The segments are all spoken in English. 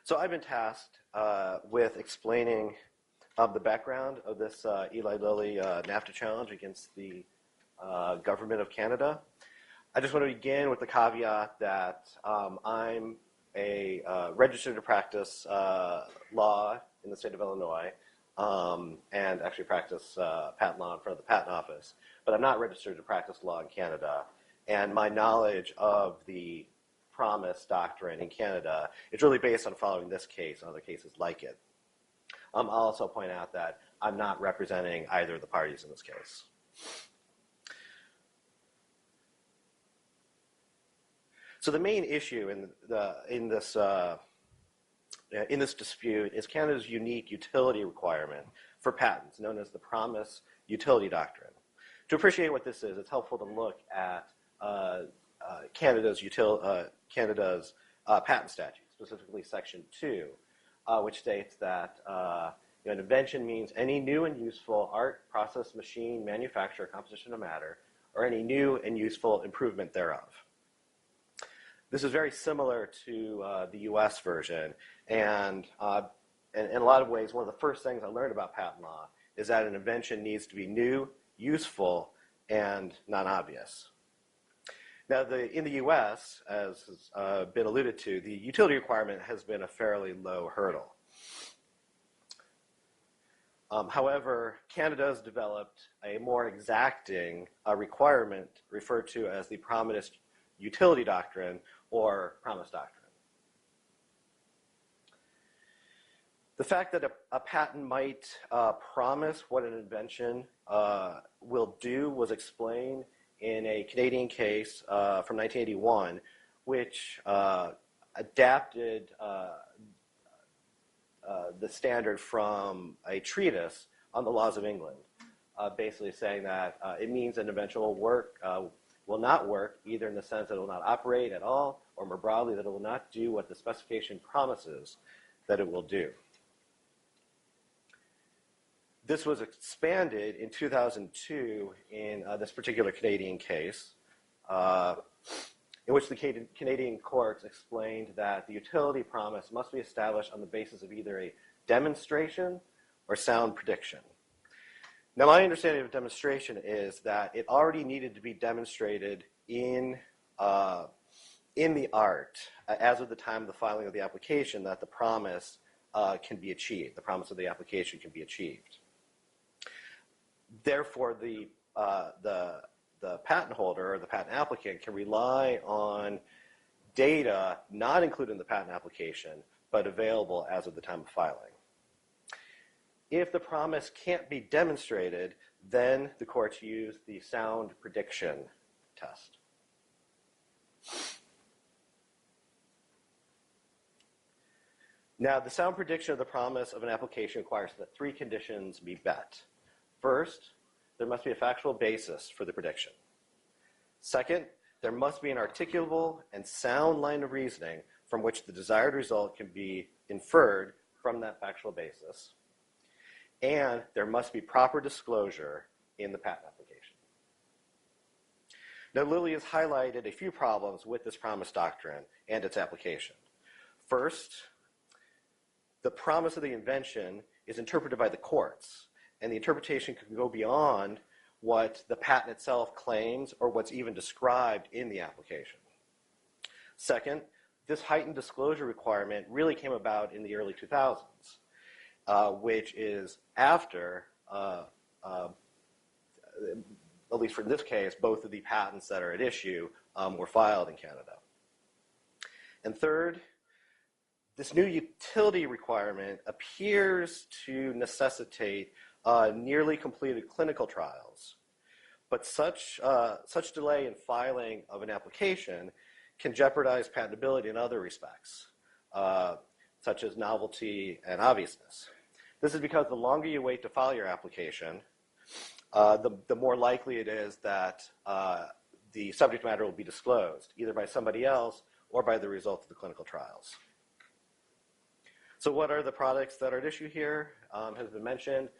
So I've been tasked with explaining the background of this Eli Lilly NAFTA challenge against the government of Canada. I just want to begin with the caveat that I'm a registered to practice law in the state of Illinois and actually practice patent law in front of the Patent Office, but I'm not registered to practice law in Canada. And my knowledge of the promise doctrine in Canada is really based on following this case and other cases like it. I'll also point out that I'm not representing either of the parties in this case. So the main issue in this dispute is Canada's unique utility requirement for patents, known as the Promise Utility Doctrine. To appreciate what this is, it's helpful to look at Canada's patent statute, specifically Section 2, which states that an invention means any new and useful art, process, machine, manufacture, composition of matter, or any new and useful improvement thereof. This is very similar to the U.S. version, and in a lot of ways, one of the first things I learned about patent law is that an invention needs to be new, useful, and non-obvious. Now, in the U.S., as has been alluded to, the utility requirement has been a fairly low hurdle. However, Canada has developed a more exacting requirement referred to as the Promise Utility Doctrine or Promise Doctrine. The fact that a patent might promise what an invention will do was explained in a Canadian case from 1981, which adapted the standard from a treatise on the laws of England, basically saying that it means an invention will not work, either in the sense that it will not operate at all, or more broadly, that it will not do what the specification promises that it will do. This was expanded in 2002 in this particular Canadian case, in which the Canadian courts explained that the utility promise must be established on the basis of either a demonstration or sound prediction. Now, my understanding of demonstration is that it already needed to be demonstrated in the art as of the time of the filing of the application that the promise can be achieved. The promise of the application can be achieved. Therefore, the patent holder or the patent applicant can rely on data not included in the patent application, but available as of the time of filing. If the promise can't be demonstrated, then the courts use the sound prediction test. Now, the sound prediction of the promise of an application requires that three conditions be met. First, there must be a factual basis for the prediction. Second, there must be an articulable and sound line of reasoning from which the desired result can be inferred from that factual basis. And there must be proper disclosure in the patent application. Now, Lilly has highlighted a few problems with this promise doctrine and its application. First, the promise of the invention is interpreted by the courts, and the interpretation can go beyond what the patent itself claims or what's even described in the application. Second, this heightened disclosure requirement really came about in the early 2000s, which is after, at least for this case, both of the patents that are at issue were filed in Canada. And third, this new utility requirement appears to necessitate nearly completed clinical trials, but such delay in filing of an application can jeopardize patentability in other respects, such as novelty and obviousness. This is because the longer you wait to file your application, the more likely it is that the subject matter will be disclosed, either by somebody else or by the results of the clinical trials. So what are the products that are at issue here? Has been mentioned.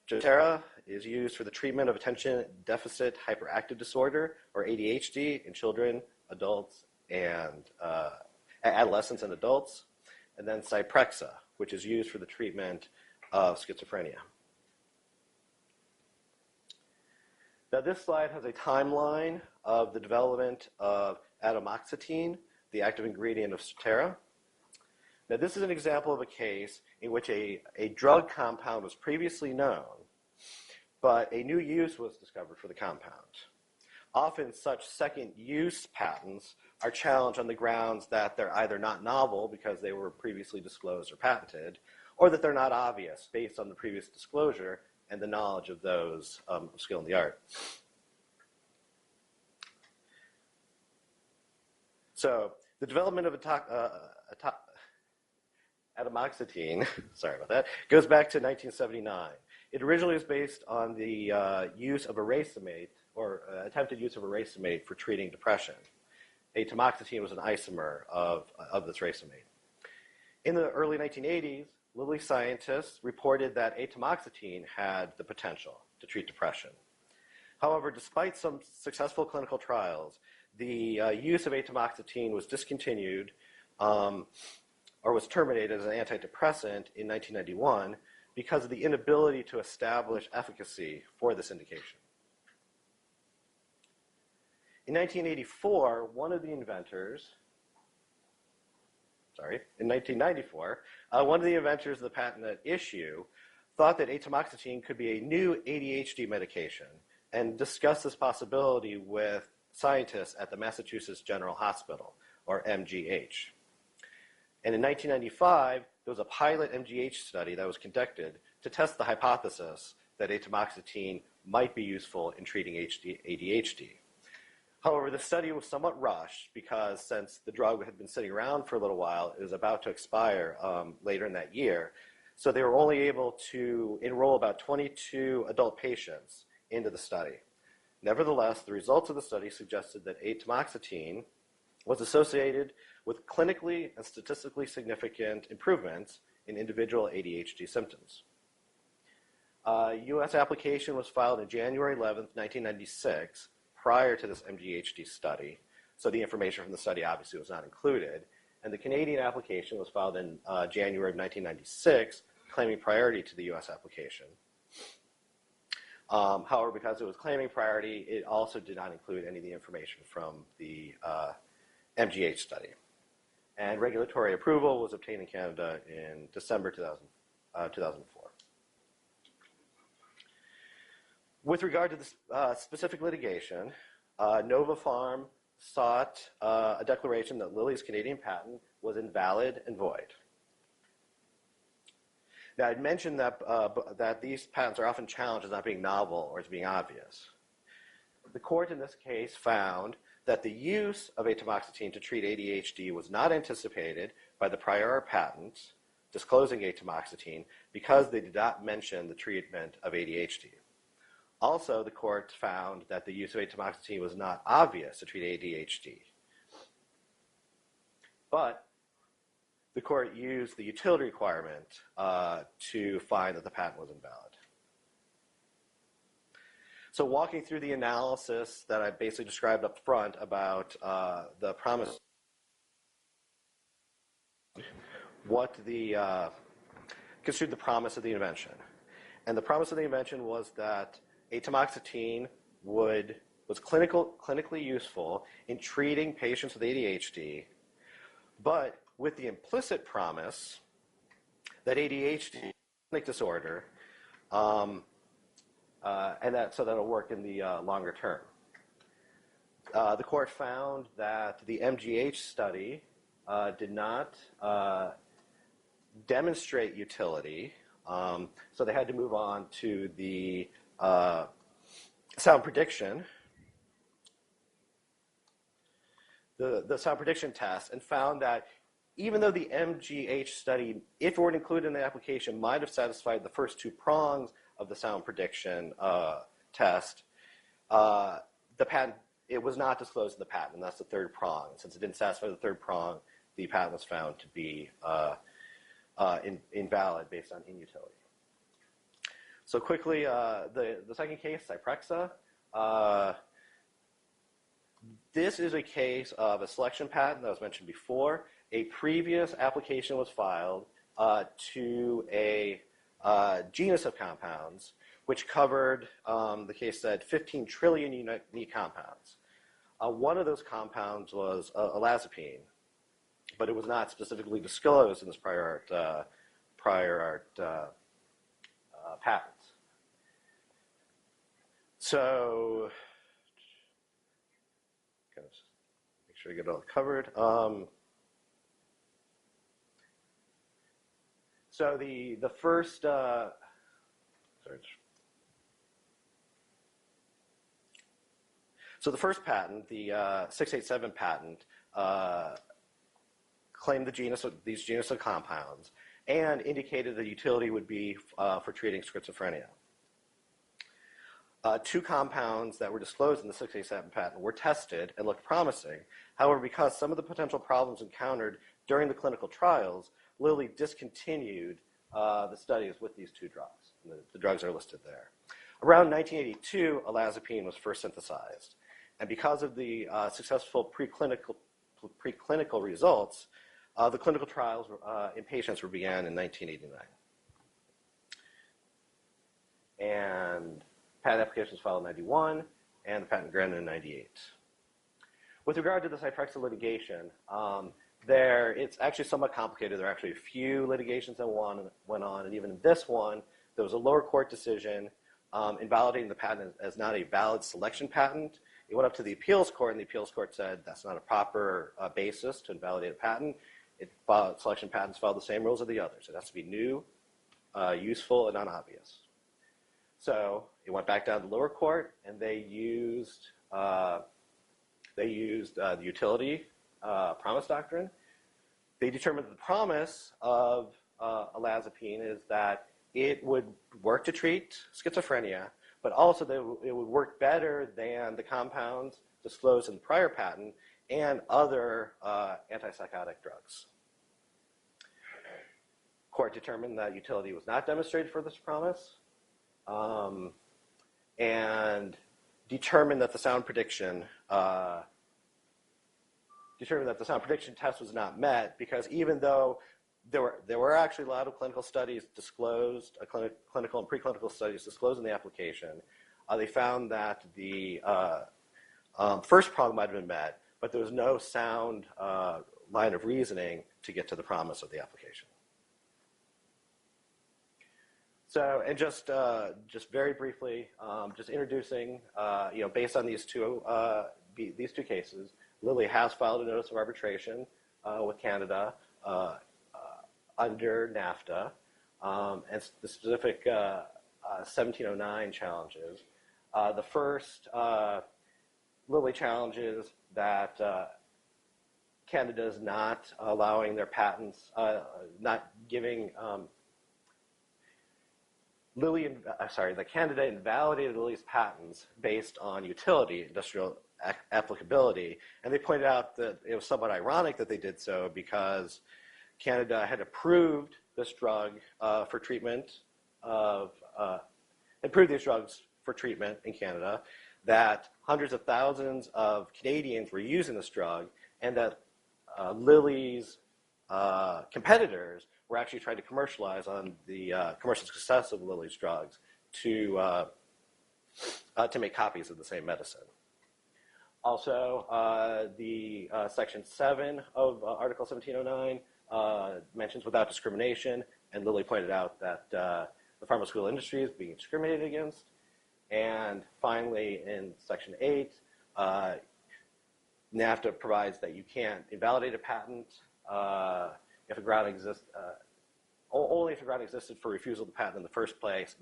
Strattera is used for the treatment of attention deficit hyperactive disorder, or ADHD, in children, adults, and adolescents and adults, and then Zyprexa, which is used for the treatment of schizophrenia. Now, this slide has a timeline of the development of atomoxetine, the active ingredient of Strattera. Now, this is an example of a case in which a drug compound was previously known, but a new use was discovered for the compound. Often, such second-use patents are challenged on the grounds that they're either not novel because they were previously disclosed or patented, or that they're not obvious based on the previous disclosure and the knowledge of those of skill in the art. So the development of atomoxetine, sorry about that, goes back to 1979. It originally was based on the use of a racemate, or attempted use of a racemate for treating depression. Atomoxetine was an isomer of this racemate. In the early 1980s, Lilly scientists reported that atomoxetine had the potential to treat depression. However, despite some successful clinical trials, the use of atomoxetine was discontinued or was terminated as an antidepressant in 1991 because of the inability to establish efficacy for this indication. In 1994, one of the inventors of the patent at issue thought that atomoxetine could be a new ADHD medication and discussed this possibility with scientists at the Massachusetts General Hospital, or MGH. And in 1995, there was a pilot MGH study that was conducted to test the hypothesis that atomoxetine might be useful in treating ADHD. However, the study was somewhat rushed because since the drug had been sitting around for a little while, it was about to expire later in that year. So they were only able to enroll about 22 adult patients into the study. Nevertheless, the results of the study suggested that atomoxetine was associated with clinically and statistically significant improvements in individual ADHD symptoms. A U.S. application was filed on January 11, 1996, prior to this MGHD study, so the information from the study obviously was not included, and the Canadian application was filed in January of 1996, claiming priority to the U.S. application. However, because it was claiming priority, it also did not include any of the information from the MGH study. And regulatory approval was obtained in Canada in December 2004. With regard to this specific litigation, Nova Pharm sought a declaration that Lilly's Canadian patent was invalid and void. Now, I'd mentioned that these patents are often challenged as not being novel or as being obvious. The court in this case found that the use of atomoxetine to treat ADHD was not anticipated by the prior patent disclosing atomoxetine because they did not mention the treatment of ADHD. Also, the court found that the use of atomoxetine was not obvious to treat ADHD. But the court used the utility requirement to find that the patent was invalid. So walking through the analysis that I basically described up front about the promise, construed the promise of the invention. And the promise of the invention was that atomoxetine was clinically useful in treating patients with ADHD, but with the implicit promise that ADHD is a chronic disorder, and so that'll work in the longer term. The court found that the MGH study did not demonstrate utility, so they had to move on to the sound prediction, the sound prediction test, and found that even though the MGH study, if it were included in the application, might have satisfied the first two prongs of the sound prediction test, the patent, it was not disclosed in the patent, and that's the third prong. Since it didn't satisfy the third prong, the patent was found to be invalid based on inutility. So quickly, the second case, Zyprexa. This is a case of a selection patent that was mentioned before. A previous application was filed to a genus of compounds, which covered, the case said, 15 trillion unique compounds. One of those compounds was olazapine, but it was not specifically disclosed in this prior art patent. So, kind of make sure I get it all covered. So the first, sorry. So the first patent, the 687 patent, claimed these genus of compounds and indicated the utility would be for treating schizophrenia. Two compounds that were disclosed in the 687 patent were tested and looked promising. However, because some of the potential problems encountered during the clinical trials, Lilly discontinued the studies with these two drugs. The drugs are listed there. Around 1982, olazapine was first synthesized. And because of the successful preclinical results, the clinical trials in patients began in 1989. And patent application was filed in 91, and the patent granted in 98. With regard to the Zyprexa litigation, it's actually somewhat complicated. There are actually a few litigations that went on, and even in this one, there was a lower court decision invalidating the patent as not a valid selection patent. It went up to the appeals court, and the appeals court said that's not a proper basis to invalidate a patent. Selection patents follow the same rules as the others. It has to be new, useful, and unobvious. So it went back down to the lower court, and they used the utility promise doctrine. They determined that the promise of olazapine is that it would work to treat schizophrenia, but also that it would work better than the compounds disclosed in the prior patent and other antipsychotic drugs. Court determined that utility was not demonstrated for this promise, and determined that the sound prediction test was not met because even though there were actually a lot of clinical studies disclosed, clinical and preclinical studies disclosed in the application, they found that the first problem might have been met, but there was no sound line of reasoning to get to the promise of the application. So, and just very briefly, just introducing, based on these two cases, Lilly has filed a notice of arbitration with Canada under NAFTA, and the specific 1709 challenges. The first, Lilly challenges that Canada is not allowing their patents, not giving that Canada invalidated Lilly's patents based on utility, industrial applicability, and they pointed out that it was somewhat ironic that they did so because Canada had approved this drug for treatment approved these drugs for treatment in Canada, that hundreds of thousands of Canadians were using this drug, and that Lilly's competitors were actually trying to commercialize on the commercial success of Lilly's drugs to make copies of the same medicine. Also, the Section 7 of Article 1709 mentions without discrimination, and Lilly pointed out that the pharmaceutical industry is being discriminated against. And finally, in Section 8, NAFTA provides that you can't invalidate a patent if a ground exists, only if a ground existed for refusal of the patent in the first place.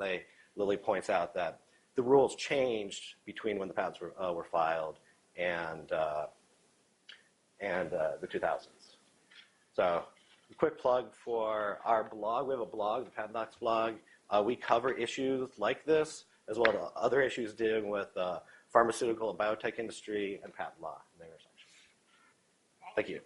Lilly points out that the rules changed between when the patents were filed and the 2000s. So, a quick plug for our blog. We have a blog, the Patent Docs blog. We cover issues like this, as well as other issues dealing with pharmaceutical and biotech industry and patent law in the intersection. Thank you.